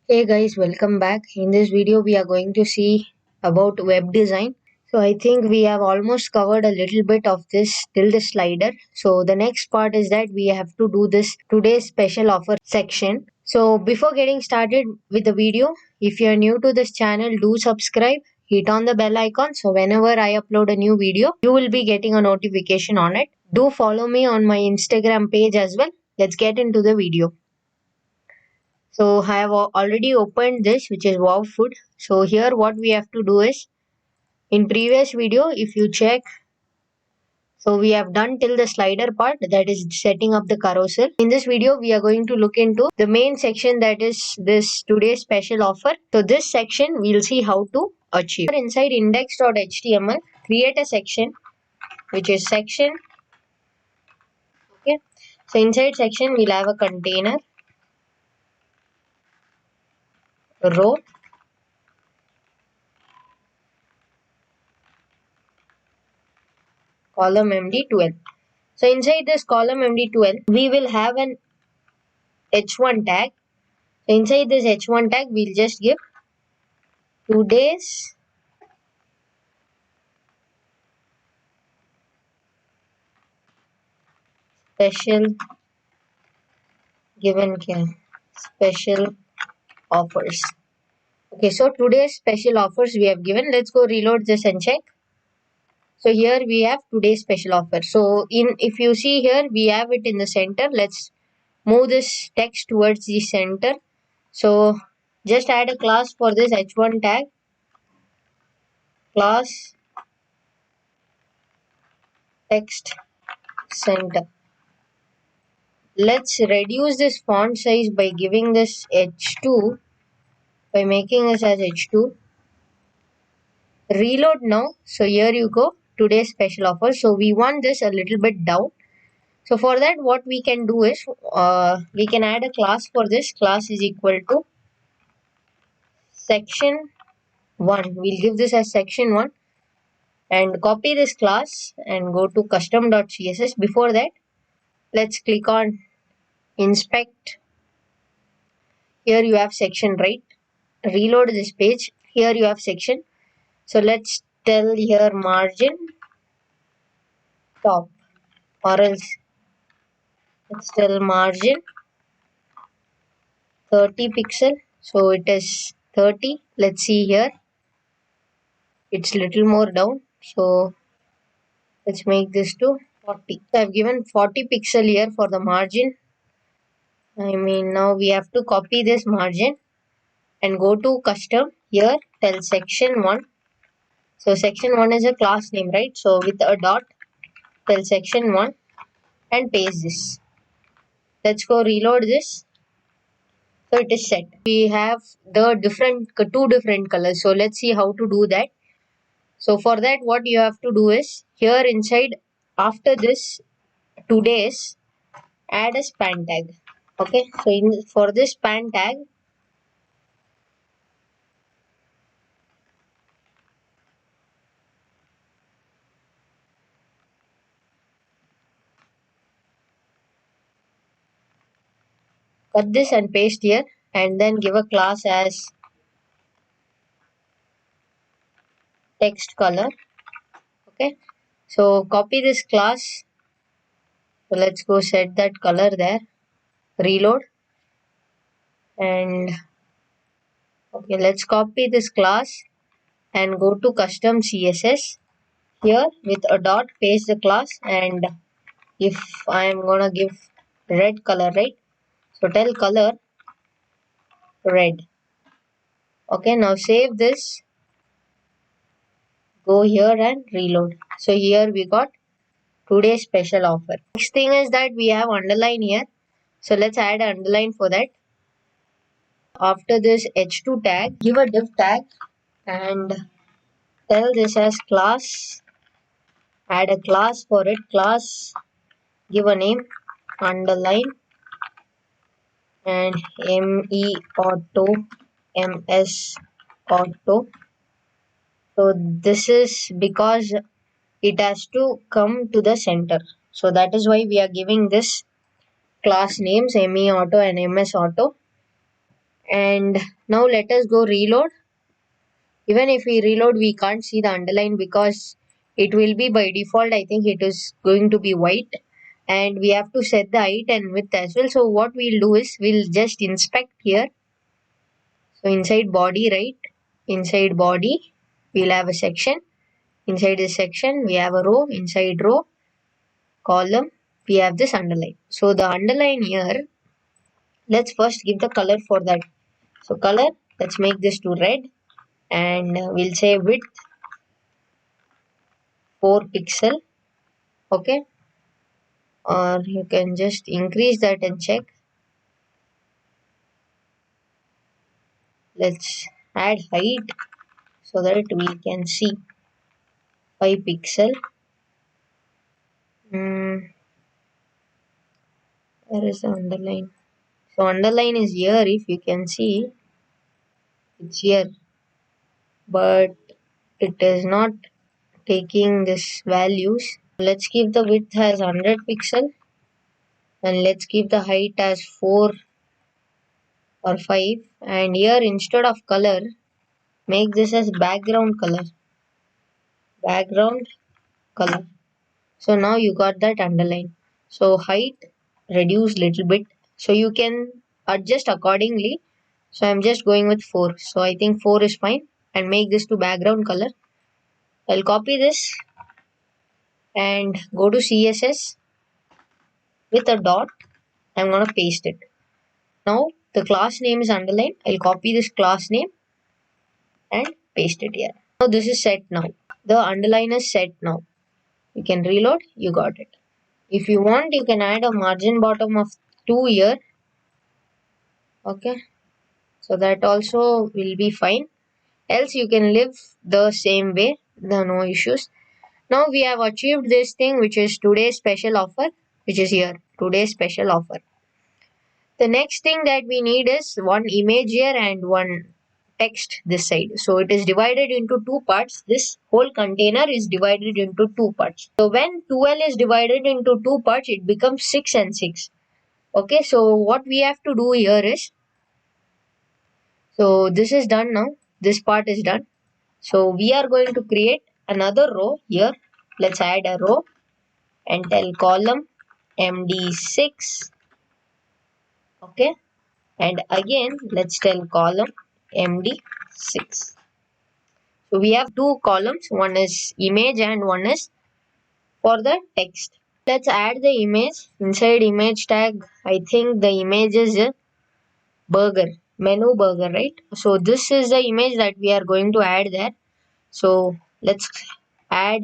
Hey guys, welcome back. In this video, we are going to see about web design. So I think we have almost covered a little bit of this till the slider. So the next part is that we have to do this today's special offer section. So before getting started with the video, if you are new to this channel, do subscribe, hit on the bell icon. So whenever I upload a new video, you will be getting a notification on it. Do follow me on my Instagram page as well. Let's get into the video. So I have already opened this, which is Wow Food. So here what we have to do is, in previous video, if you check, so we have done till the slider part, that is setting up the carousel. In this video, we are going to look into the main section, that is this today's special offer. So this section we'll see how to achieve. Inside index.html, create a section which is section. Okay. So inside section we'll have a container, row, column MD12. So inside this column MD12, we will have an h1 tag. So inside this h1 tag, we'll just give today's special given special offers. Okay, so today's special offers we have given. Let's go reload this and check. So here we have today's special offer. So if you see here, we have it in the center. Let's move this text towards the center. So just add a class for this h1 tag, class text center. Let's reduce this font size by giving this h2, by making this as h2. Reload now. So here you go, today's special offer. So we want this a little bit down. So for that, what we can do is we can add a class for this. Class is equal to section 1. We'll give this as section 1 and copy this class and go to custom.css. Before that, let's click on inspect. Here you have section, right? Reload this page. Here you have section. So let's tell here margin top, or else let's tell margin 30 pixel. So it is 30. Let's see here, it's little more down. So let's make this to 40. So I've given 40 pixel here for the margin. Now we have to copy this margin and go to custom. Here tell section 1. So section 1 is a class name, right? So with a dot, tell section 1 and paste this. Let's go reload this. So it is set. We have the two different colors. So let's see how to do that. So for that, what you have to do is, here inside, after this today's, add a span tag. Okay. So for this span tag, cut this and paste here, and then give a class as text color. Okay. So copy this class. So let's go set that color there. Reload. And okay, let's copy this class and go to custom CSS. Here with a dot, paste the class, and if I am gonna give red color, right? So tell color red. Okay, now save this. Go here and reload. So here we got today's special offer. Next thing is that we have underline here. So let's add an underline for that. After this h2 tag, give a div tag and tell this as class. Add a class for it. Class, give a name, underline, and me auto, ms auto. So this is because it has to come to the center. So that is why we are giving this class names me auto and ms auto. And now let us go reload. Even if we reload, we can't see the underline because it will be by default. I think it is going to be white, and we have to set the height and width as well. So what we'll do is we'll just inspect here. So inside body, right? Inside body, we'll have a section. Inside this section, we have a row. Inside row, column, we have this underline. So the underline here, let's first give the color for that. So color, let's make this to red, and we'll say width 4 pixel. Okay, or you can just increase that and check. Let's add height so that we can see 5 pixel. Where is the underline? So underline is here. If you can see, it's here, but it is not taking this values. Let's keep the width as 100 pixel, and let's keep the height as 4 or 5, and here instead of color, make this as background color. Background color. So now you got that underline. So height reduce little bit, so you can adjust accordingly. So I'm just going with 4. So I think 4 is fine, and make this to background color. I'll copy this and go to CSS with a dot. I'm gonna paste it. Now the class name is underlined. I'll copy this class name and paste it here. Now this is set now. The underline is set now. You can reload. You got it. If you want, you can add a margin bottom of 2 here. Okay. So that also will be fine. Else you can live the same way. No issues. Now we have achieved this thing, which is today's special offer, which is here. Today's special offer. The next thing that we need is one image here and one text this side. So it is divided into two parts. This whole container is divided into two parts. So when 12 is divided into two parts, it becomes 6 and 6. Okay, so what we have to do here is, so this is done now. This part is done. So we are going to create another row here. Let's add a row and tell column MD6. Okay. And again, let's tell column MD6. So we have two columns. One is image and one is for the text. Let's add the image. Inside image tag, I think the image is a burger, menu burger, right? So this is the image that we are going to add there. So let's add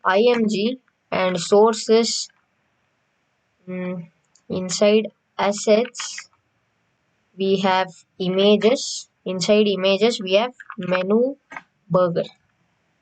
img and source is inside assets. We have images. Inside images, we have menu burger.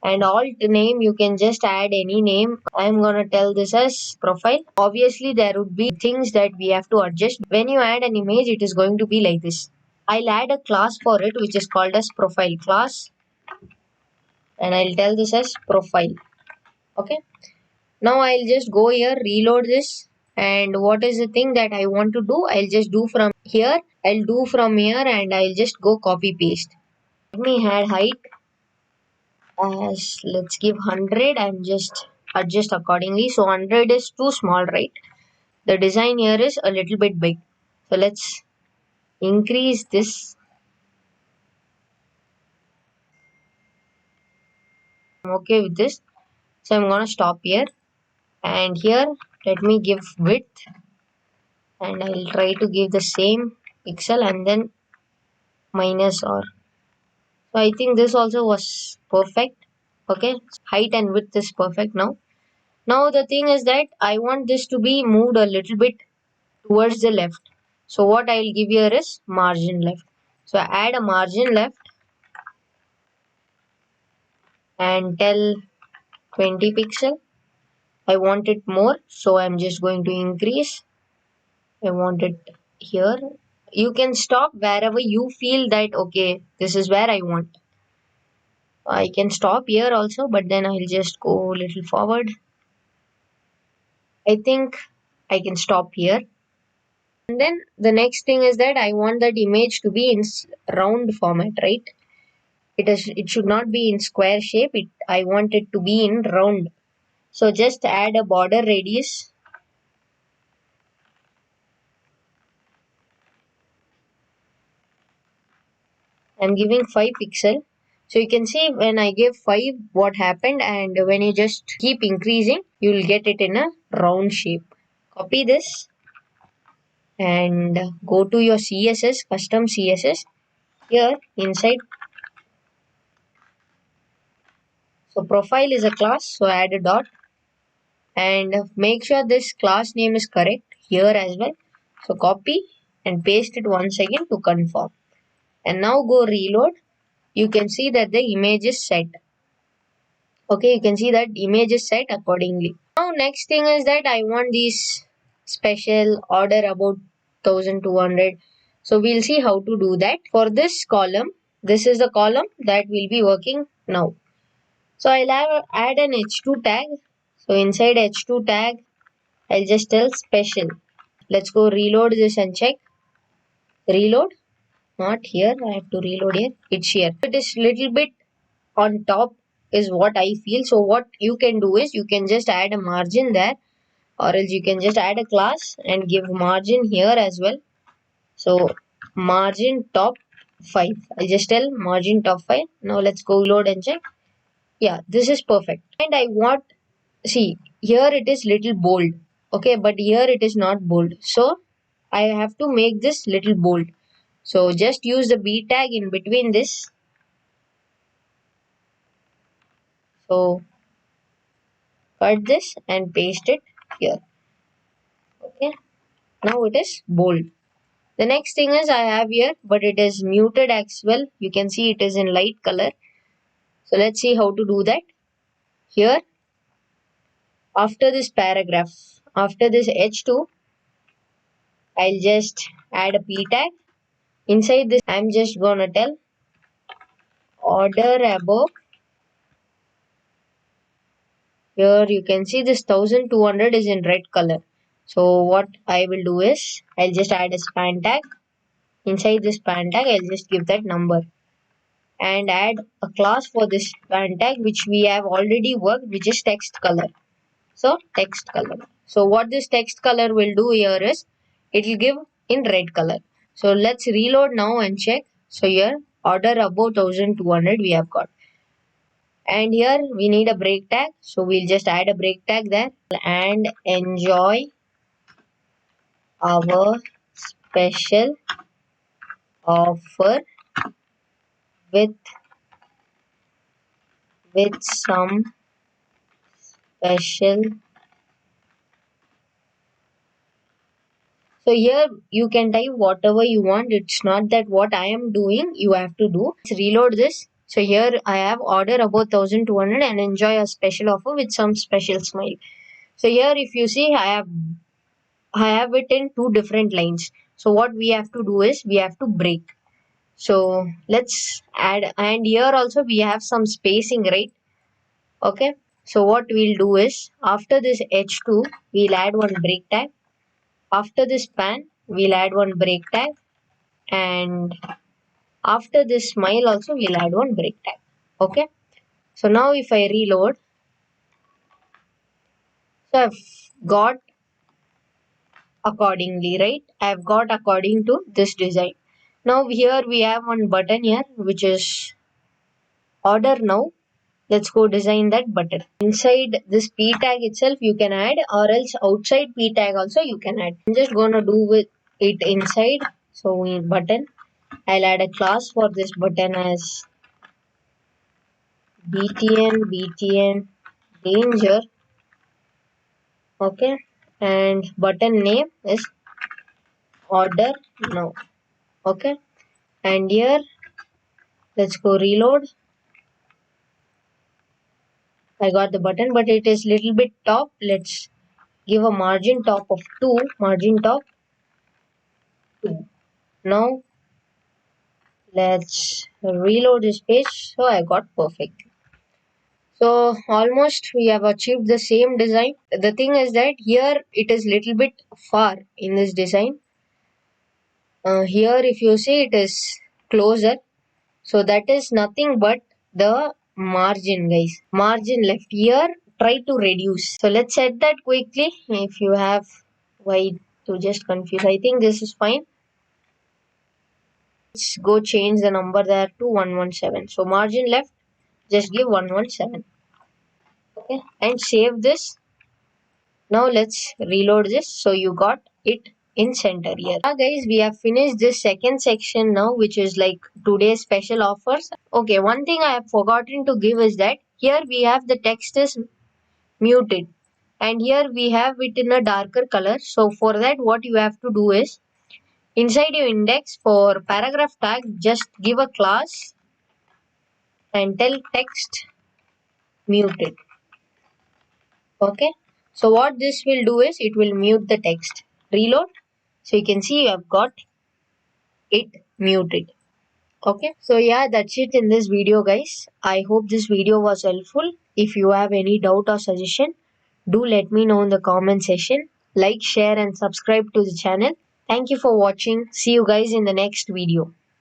And alt name, you can just add any name. I'm gonna tell this as profile. Obviously, there would be things that we have to adjust. When you add an image, it is going to be like this. I'll add a class for it, which is called as profile class. And I'll tell this as profile. Okay. Now I'll just go here, reload this. And what is the thing that I want to do? I'll just do from here. I'll do from here and I'll just go copy paste. Let me add height as, let's give 100 and just adjust accordingly. So 100 is too small, right? The design here is a little bit big. So let's increase this. I'm okay with this. So I'm gonna stop here. And here, let me give width. And I'll try to give the same pixel and then minus or. So I think this also was perfect. Okay, height and width is perfect now. Now the thing is that I want this to be moved a little bit towards the left. So what I'll give here is margin left. So add a margin left and tell 20 pixel. I want it more, so I'm just going to increase. I want it here. You can stop wherever you feel that okay, this is where I want. I can stop here also, but then I'll just go a little forward. I think I can stop here. And then the next thing is that I want that image to be in round format, right? It should not be in square shape. I want it to be in round. So just add a border radius. I'm giving 5 pixel. So you can see when I give 5 what happened, and when you just keep increasing you will get it in a round shape. Copy this and go to your CSS, custom CSS. Here inside, so profile is a class, so add a dot and make sure this class name is correct here as well. So copy and paste it once again to confirm. And now go reload. You can see that the image is set. Okay, you can see that image is set accordingly. Now next thing is that I want these special order about 1200. So we'll see how to do that. For this column, this is the column that will be working now. So I'll add an h2 tag. So inside h2 tag, I'll just tell special. Let's go reload this and check. Reload. Not here. I have to reload here. It's here. It is little bit on top is what I feel. So what you can do is you can just add a margin there, or else you can just add a class and give margin here as well. So margin top 5. I'll just tell margin top 5. Now let's go load and check. Yeah, this is perfect. And I want, see, here it is little bold. Okay, but here it is not bold. So I have to make this little bold. So just use the B tag in between this. So cut this and paste it here. Okay, now it is bold. The next thing is I have here, but it is muted as well. You can see it is in light color. So let's see how to do that. Here, after this paragraph, after this H2, I'll just add a P tag. Inside this, I'm just gonna tell order above. Here you can see this 1200 is in red color. So what I will do is I'll just add a span tag. Inside this span tag, I'll just give that number and add a class for this span tag which we have already worked, which is text color. So text color. So what this text color will do here is it will give in red color. So let's reload now and check. So here order above 1200 we have got. And here we need a break tag. So we'll just add a break tag there and enjoy our special offer with some special. So here you can type whatever you want. It's not that what I am doing you have to do. Let's reload this. So here I have order about 1200 and enjoy a special offer with some special smile. So here if you see I have it in two different lines. So what we have to do is we have to break. So let's add, and here also we have some spacing, right? Okay. So what we'll do is after this H2 we'll add one break tag. After this span we'll add one break tag, and after this smile also we'll add one break tag. Okay, so now if I reload, so I've got accordingly, right? I've got according to this design. Now here we have one button here which is order now. Let's go design that button. Inside this p tag itself you can add, or else outside p tag also you can add. I'm just gonna do with it inside. So we button, I'll add a class for this button as btn danger. Okay, and button name is order now. Okay, and here let's go reload. I got the button, but it is little bit top. Let's give a margin top of 2. Margin top 2. Now let's reload this page. So I got perfect. So almost we have achieved the same design. The thing is that here it is little bit far in this design. Here if you see, it is closer, so that is nothing but the margin, guys. Margin left. Here try to reduce, so let's set that quickly. If you have, why to just confuse, I think this is fine. Let's go change the number there to 117. So margin left, just give 117. Okay, and save this. Now let's reload this. So you got it in center here. Guys, we have finished this second section now, which is like today's special offers. Okay, one thing I have forgotten to give is that here we have the text is muted, and here we have it in a darker color. So for that, what you have to do is, inside your index for paragraph tag, just give a class and tell text muted. Okay, so what this will do is it will mute the text. Reload, so you can see you have got it muted. Okay, so yeah, that's it in this video, guys. I hope this video was helpful. If you have any doubt or suggestion, do let me know in the comment section. Like, share and subscribe to the channel. Thank you for watching. See you guys in the next video.